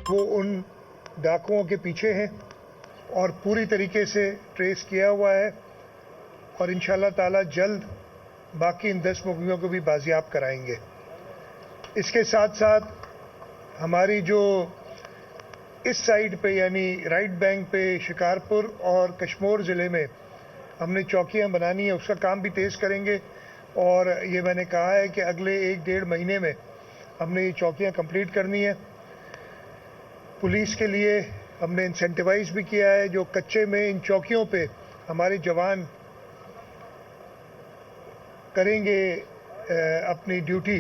وہ ان ڈاکوؤں کے پیچھے ہیں اور پوری طریقے سے ٹریس کیا ہوا ہے، اور انشاءاللہ تعالی جلد باقی ان 10 مقدموں کو بھی بازیاب کرائیں گے۔ اس کے ساتھ ساتھ ہماری جو اس سائڈ پہ یعنی رائٹ بینک پہ شکارپور اور کشمور ضلع میں ہم نے چوکیاں بنانی ہیں، اس کا کام بھی تیز کریں گے، اور یہ میں نے کہا ہے کہ اگلے 1-1.5 مہینے میں ہم نے یہ چوکیاں کمپلیٹ کرنی ہیں۔ پولیس کے لیے ہم نے انسینٹیوائز بھی کیا ہے، جو کچے میں ان چوکیوں پہ ہمارے جوان کریں گے اپنی ڈیوٹی،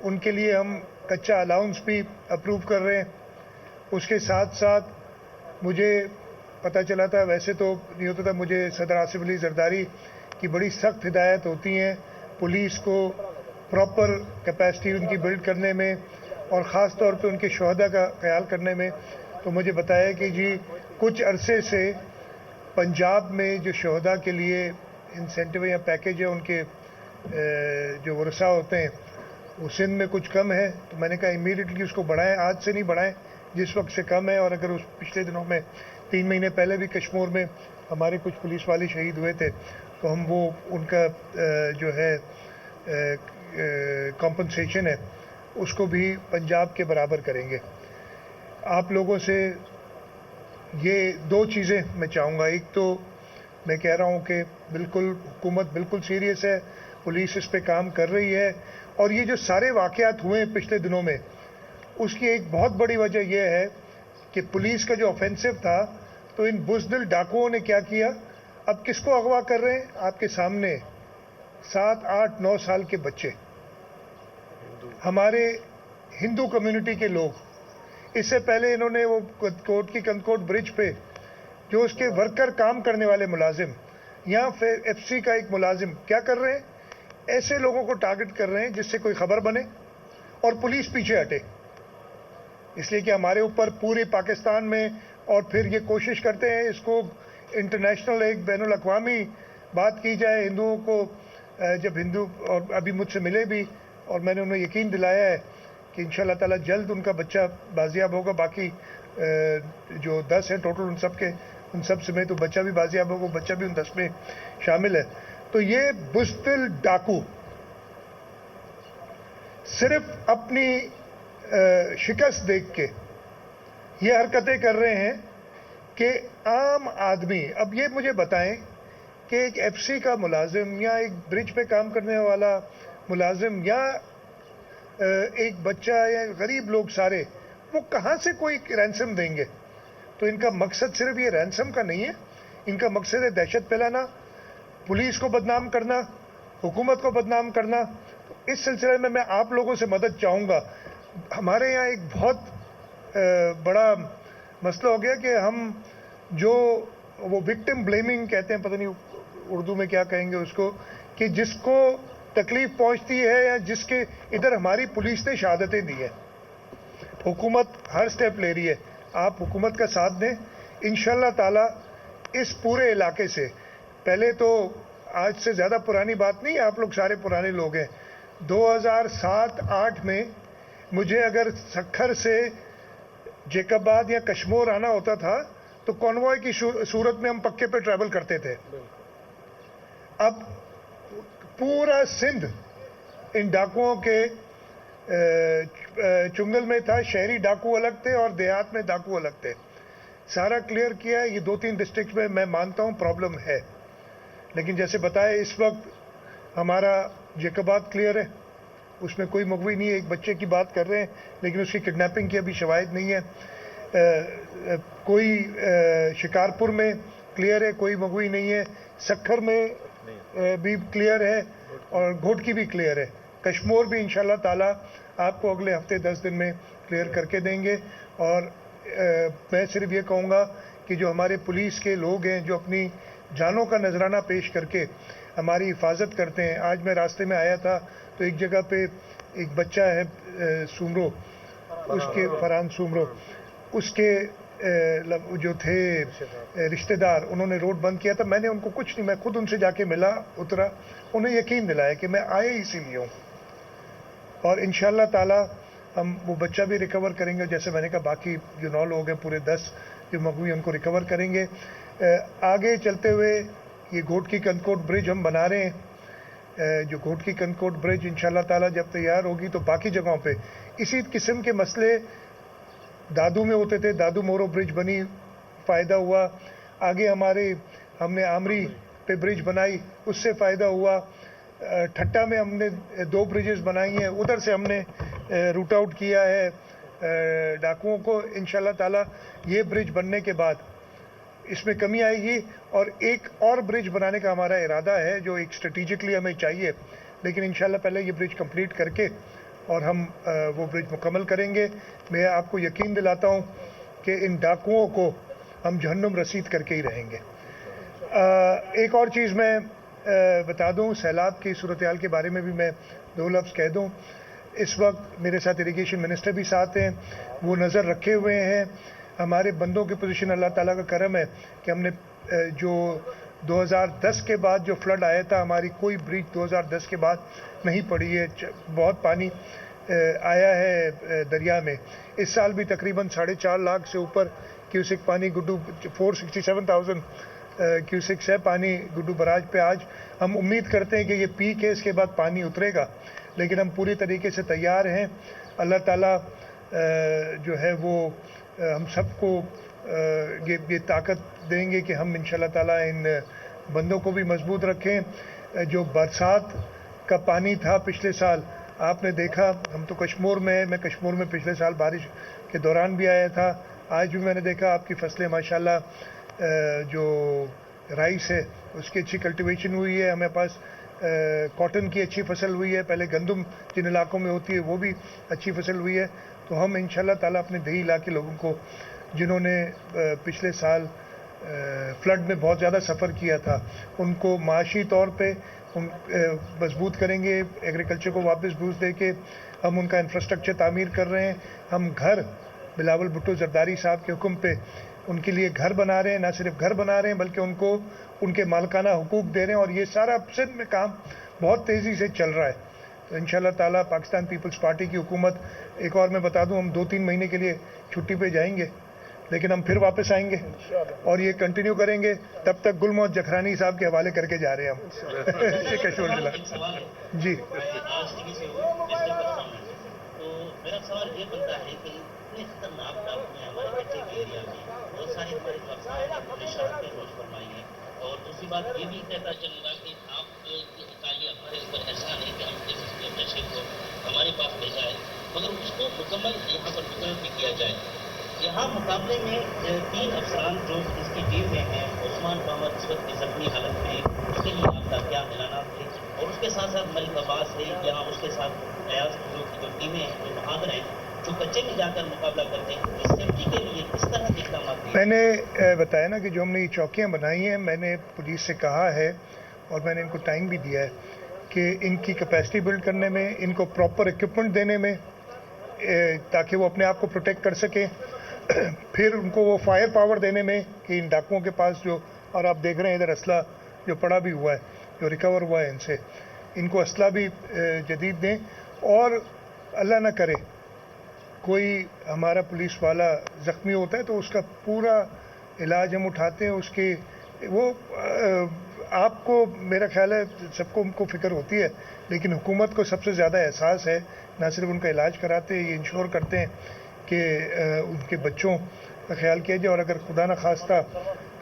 ان کے لیے ہم کچا الاؤنس بھی اپروو کر رہے ہیں۔ اس کے ساتھ ساتھ مجھے پتہ چلا تھا، ویسے تو نہیں ہوتا تھا، مجھے صدر آصف علی زرداری کی بڑی سخت ہدایت ہوتی ہیں پولیس کو پراپر کیپیسٹی ان کی بلڈ کرنے میں اور خاص طور پہ ان کے شہداء کا خیال کرنے میں۔ تو مجھے بتایا کہ جی کچھ عرصے سے پنجاب میں جو شہداء کے لیے انسینٹیو یا پیکیج ہے ان کے جو ورثاء ہوتے ہیں وہ سندھ میں کچھ کم ہے، تو میں نے کہا امیڈیٹلی اس کو بڑھائیں، آج سے نہیں بڑھائیں جس وقت سے کم ہے، اور اگر اس پچھلے دنوں میں 3 مہینے پہلے بھی کشمور میں ہمارے کچھ پولیس والے شہید ہوئے تھے تو ہم وہ ان کا جو ہے کمپنسیشن ہے اس کو بھی پنجاب کے برابر کریں گے۔ آپ لوگوں سے یہ 2 چیزیں میں چاہوں گا، ایک تو میں کہہ رہا ہوں کہ بالکل حکومت بالکل سیریس ہے، پولیس اس پہ کام کر رہی ہے، اور یہ جو سارے واقعات ہوئے ہیں پچھلے دنوں میں اس کی ایک بہت بڑی وجہ یہ ہے کہ پولیس کا جو آفینسو تھا تو ان بزدل ڈاکوؤں نے کیا کیا، اب کس کو اغوا کر رہے ہیں؟ آپ کے سامنے 7, 8, 9 سال کے بچے، ہمارے ہندو کمیونٹی کے لوگ۔ اس سے پہلے انہوں نے وہ کوٹ کی کنکوٹ برج پہ جو اس کے ورکر کام کرنے والے ملازم، یہاں FC کا ایک ملازم کیا کر رہے ہیں، ایسے لوگوں کو ٹارگٹ کر رہے ہیں جس سے کوئی خبر بنے اور پولیس پیچھے ہٹے، اس لیے کہ ہمارے اوپر پورے پاکستان میں، اور پھر یہ کوشش کرتے ہیں اس کو انٹرنیشنل ایک بین الاقوامی بات کی جائے ہندوؤں کو۔ جب ہندو اور ابھی مجھ سے ملے بھی اور میں نے انہیں یقین دلایا ہے کہ انشاءاللہ تعالی جلد ان کا بچہ بازیاب ہوگا، باقی جو 10 ہیں ٹوٹل ان سب سمیت تو بچہ بھی بازیاب ہوگا، بچہ بھی ان 10 میں شامل ہے۔ تو یہ بزدل ڈاکو صرف اپنی شکست دیکھ کے یہ حرکتیں کر رہے ہیں کہ عام آدمی، اب یہ مجھے بتائیں کہ ایک FC کا ملازم یا ایک برج پہ کام کرنے والا ملازم یا ایک بچہ یا غریب لوگ سارے وہ کہاں سے کوئی رینسم دیں گے؟ تو ان کا مقصد صرف یہ رینسم کا نہیں ہے، ان کا مقصد ہے دہشت پھیلانا، پولیس کو بدنام کرنا، حکومت کو بدنام کرنا۔ اس سلسلے میں آپ لوگوں سے مدد چاہوں گا۔ ہمارے یہاں ایک بہت بڑا مسئلہ ہو گیا کہ ہم جو وہ وکٹم بلیمنگ کہتے ہیں، پتہ نہیں اردو میں کیا کہیں گے اس کو، کہ جس کو تکلیف پہنچتی ہے یا جس کے ادھر ہماری پولیس نے شہادتیں دی ہیں، حکومت ہر سٹیپ لے رہی ہے، آپ حکومت کا ساتھ دیں انشاءاللہ تعالی۔ اس پورے علاقے سے پہلے تو آج سے زیادہ پرانی بات نہیں، آپ لوگ سارے پرانے لوگ ہیں، 2007-8 میں مجھے اگر سکھر سے جیکب آباد یا کشمور آنا ہوتا تھا تو کانوائے کی صورت میں ہم پکے پہ ٹریول کرتے تھے۔ اب پورا سندھ ان ڈاکوؤں کے چنگل میں تھا، شہری ڈاکو الگ تھے اور دیہات میں ڈاکو الگ تھے، سارا کلیئر کیا ہے۔ یہ 2-3 ڈسٹرکٹ میں میں مانتا ہوں پرابلم ہے، لیکن جیسے بتایا اس وقت ہمارا جیکب آباد کلیئر ہے، اس میں کوئی مغوی نہیں ہے، ایک بچے کی بات کر رہے ہیں لیکن اس کی کڈنیپنگ کی ابھی شواہد نہیں ہے۔ کوئی شکارپور میں کلیئر ہے، کوئی مغوی نہیں ہے، سکھر میں بھی کلیئر ہے اور گھوٹ کی بھی کلیئر ہے۔ کشمور بھی انشاءاللہ تعالی آپ کو اگلے ہفتے 10 دن میں کلیئر کر کے دیں گے۔ اور میں صرف یہ کہوں گا کہ جو ہمارے پولیس کے لوگ ہیں جو اپنی جانوں کا نذرانہ پیش کر کے ہماری حفاظت کرتے ہیں، آج میں راستے میں آیا تھا تو ایک جگہ پہ ایک بچہ ہے سومرو، اس کے فرحان سومرو، اس کے جو تھے رشتہ دار، انہوں نے روڈ بند کیا تھا، میں نے ان کو کچھ نہیں، میں خود ان سے جا کے ملا، اترا، انہیں یقین دلایا کہ میں آیا اسی لیے ہوں، اور انشاءاللہ تعالی ہم وہ بچہ بھی ریکور کریں گے. جیسے میں نے کہا باقی جو 9 لوگ ہیں پورے 10 جو مغوی ان کو ریکور کریں گے. آگے چلتے ہوئے یہ گھوٹ کی کنکوٹ برج ہم بنا رہے ہیں. جو گھوٹ کی کنکوٹ برج انشاءاللہ تعالیٰ جب تیار ہوگی تو باقی جگہوں پہ اسی قسم کے مسئلے دادو میں ہوتے تھے. دادو مورو برج بنی, فائدہ ہوا. آگے ہم نے آمری پہ برج بنائی, اس سے فائدہ ہوا. ٹھٹا میں ہم نے 2 برجز بنائی ہیں, ادھر سے ہم نے روٹ آؤٹ کیا ہے ڈاکوؤں کو. انشاءاللہ تعالیٰ یہ برج بننے کے بعد اس میں کمی آئے گی, اور ایک اور برج بنانے کا ہمارا ارادہ ہے جو ایک اسٹریٹجکلی ہمیں چاہیے, لیکن انشاءاللہ پہلے یہ برج کمپلیٹ کر کے اور ہم وہ برج مکمل کریں گے. میں آپ کو یقین دلاتا ہوں کہ ان ڈاکوؤں کو ہم جہنم رسید کر کے ہی رہیں گے. ایک اور چیز میں بتا دوں, سیلاب کی صورتحال کے بارے میں بھی میں 2 لفظ کہہ دوں. اس وقت میرے ساتھ اریگیشن منسٹر بھی ساتھ ہیں, وہ نظر رکھے ہوئے ہیں. ہمارے بندوں کی پوزیشن اللہ تعالیٰ کا کرم ہے کہ ہم نے جو 2010 کے بعد جو فلڈ آیا تھا, ہماری کوئی بریچ 2010 کے بعد نہیں پڑی ہے. بہت پانی آیا ہے دریا میں. اس سال بھی تقریباً 4.5 لاکھ سے اوپر کیوسک پانی گڈو 467,000 کیوسکس ہے پانی گڈو براج پہ. آج ہم امید کرتے ہیں کہ یہ پیک ہے, اس کے بعد پانی اترے گا, لیکن ہم پوری طریقے سے تیار ہیں. اللہ تعالیٰ جو ہے وہ ہم سب کو یہ طاقت دیں گے کہ ہم انشاءاللہ تعالیٰ ان بندوں کو بھی مضبوط رکھیں. جو برسات کا پانی تھا پچھلے سال آپ نے دیکھا, ہم تو کشمور میں میں کشمور میں پچھلے سال بارش کے دوران بھی آیا تھا. آج بھی میں نے دیکھا آپ کی فصلیں ماشاءاللہ جو رائس ہے اس کی اچھی کلٹیویشن ہوئی ہے. ہمیں پاس کاٹن کی اچھی فصل ہوئی ہے, پہلے گندم جن علاقوں میں ہوتی ہے وہ بھی اچھی فصل ہوئی ہے. تو ہم انشاءاللہ تعالیٰ اپنے دیہی علاقے لوگوں کو جنہوں نے پچھلے سال فلڈ میں بہت زیادہ سفر کیا تھا ان کو معاشی طور پہ مضبوط کریں گے. ایگریکلچر کو واپس بوسٹ دے کے ہم ان کا انفراسٹرکچر تعمیر کر رہے ہیں. ہم گھر بلاول بھٹو زرداری صاحب کے حکم پہ ان کے لیے گھر بنا رہے ہیں. نہ صرف گھر بنا رہے ہیں بلکہ ان کو ان کے مالکانہ حقوق دے رہے ہیں, اور یہ سارا سندھ میں کام بہت تیزی سے چل رہا ہے. تو انشاءاللہ تعالیٰ پاکستان پیپلز پارٹی کی حکومت, ایک اور میں بتا دوں, ہم 2-3 مہینے کے لیے چھٹی پہ جائیں گے, لیکن ہم پھر واپس آئیں گے اور یہ کنٹینیو کریں گے. تب تک گل محمد جکھرانی صاحب کے حوالے کر کے جا رہے ہیں ہم کشور ضلع. جی تو میرا سوال یہ بنتا ہے کہ اتنے خطرناک ڈاکو ہیں ہمارے بچے کے ایریا میں, بہت سارے ہمارے اشارت پہ روز فرمائی ہے. اور دوسری بات یہ بھی کہتا چلوں گا کہ آپ کی اکائی ہمارے اوپر ایسا نہیں کہ ہم اس نشے کو ہمارے پاس بھیجا ہے, مگر اس کو مکمل یہاں پر مقرر بھی کیا جائے. یہاں مقابلے میں 3 افسران جو اس کی ٹیم میں ہیں, عثمان محمد اس وقت کی زخمی حالت میں, اس کے لیے آپ کا کیا اعلانات تھے؟ اور اس کے ساتھ ساتھ ملک عباس ہے, یہاں اس کے ساتھ ایاز جو ٹیمیں ہیں جو بہادر ہیں جو کچے میں جا کر مقابلہ کرتے ہیں, اس سیفٹی کے لیے کس طرح کے اقدامات دیے؟ میں نے بتایا نا کہ جو ہم نے یہ چوکیاں بنائی ہیں, میں نے پولیس سے کہا ہے اور میں نے ان کو ٹائم بھی دیا ہے کہ ان کی کیپیسٹی بلڈ کرنے میں, ان کو پراپر اکوپمنٹ دینے میں تاکہ وہ اپنے آپ کو پروٹیکٹ کر سکیں, پھر ان کو وہ فائر پاور دینے میں کہ ان ڈاکوؤں کے پاس جو, اور آپ دیکھ رہے ہیں ادھر اسلحہ جو پڑا بھی ہوا ہے جو ریکور ہوا ہے ان سے, ان کو اسلحہ بھی جدید دیں. اور اللہ نہ کرے کوئی ہمارا پولیس والا زخمی ہوتا ہے تو اس کا پورا علاج ہم اٹھاتے ہیں. اس کے وہ آپ کو میرا خیال ہے سب کو ان کو فکر ہوتی ہے, لیکن حکومت کو سب سے زیادہ احساس ہے. نہ صرف ان کا علاج کراتے ہیں, یہ انشور کرتے ہیں کہ ان کے بچوں کا خیال کیا جائے, اور اگر خدا نخواستہ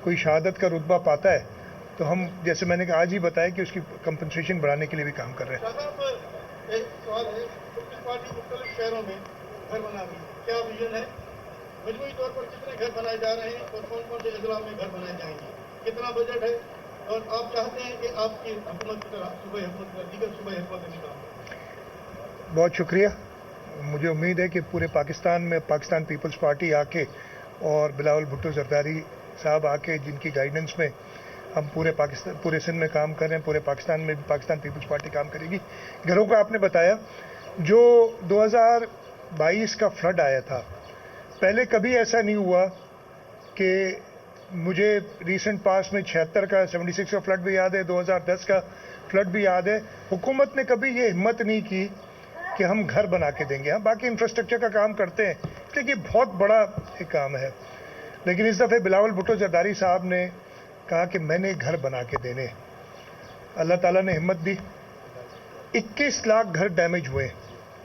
کوئی شہادت کا رتبہ پاتا ہے تو ہم جیسے میں نے آج ہی بتایا کہ اس کی کمپنسیشن بڑھانے کے لیے بھی کام کر رہے ہیں. ایک سوال ہے, پیپلز پارٹی مختلف شہروں میں گھر بنا رہی ہے, کیا ویژن ہے؟ مجموعی طور پر کتنے گھر بنائے جا رہے ہیں اور کون کون سے اضلاع میں گھر بنائے جائیں گے؟ کتنا بجٹ ہے؟ اور آپ چاہتے ہیں کہ آپ کی حکومت کی طرح صوبائی حکومت کی طرح دیگر صوبائی حکومتیں بھی کام کریں؟ بہت شکریہ. مجھے امید ہے کہ پورے پاکستان میں پاکستان پیپلز پارٹی آ کے اور بلاول بھٹو زرداری صاحب آ کے جن کی گائیڈنس میں ہم پورے سندھ میں کام کر رہے ہیں, پورے پاکستان میں بھی پاکستان پیپلز پارٹی کام کرے گی. گھروں کا آپ نے بتایا, جو 2022 کا فلڈ آیا تھا, پہلے کبھی ایسا نہیں ہوا کہ مجھے ریسنٹ پاس میں 76 کا 76 کا فلڈ بھی یاد ہے, 2010 کا فلڈ بھی یاد ہے. حکومت نے کبھی یہ ہمت نہیں کی کہ ہم گھر بنا کے دیں گے. ہم باقی انفراسٹرکچر کا کام کرتے ہیں لیکن یہ بہت بڑا ایک کام ہے. لیکن اس دفعہ بلاول بھٹو زرداری صاحب نے کہا کہ میں نے گھر بنا کے دینے. اللہ تعالیٰ نے ہمت دی. 21 لاکھ گھر ڈیمیج ہوئے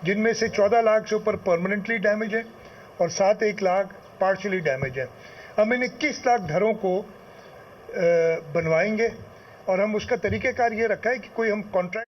جن میں سے 14 لاکھ سے اوپر پرماننٹلی ڈیمیج ہے اور 1 لاکھ پارشلی ڈیمیج ہے. ہم ان 21 لاکھ گھروں کو بنوائیں گے اور ہم اس کا طریقہ کار یہ رکھا ہے کہ کوئی ہم کانٹریکٹ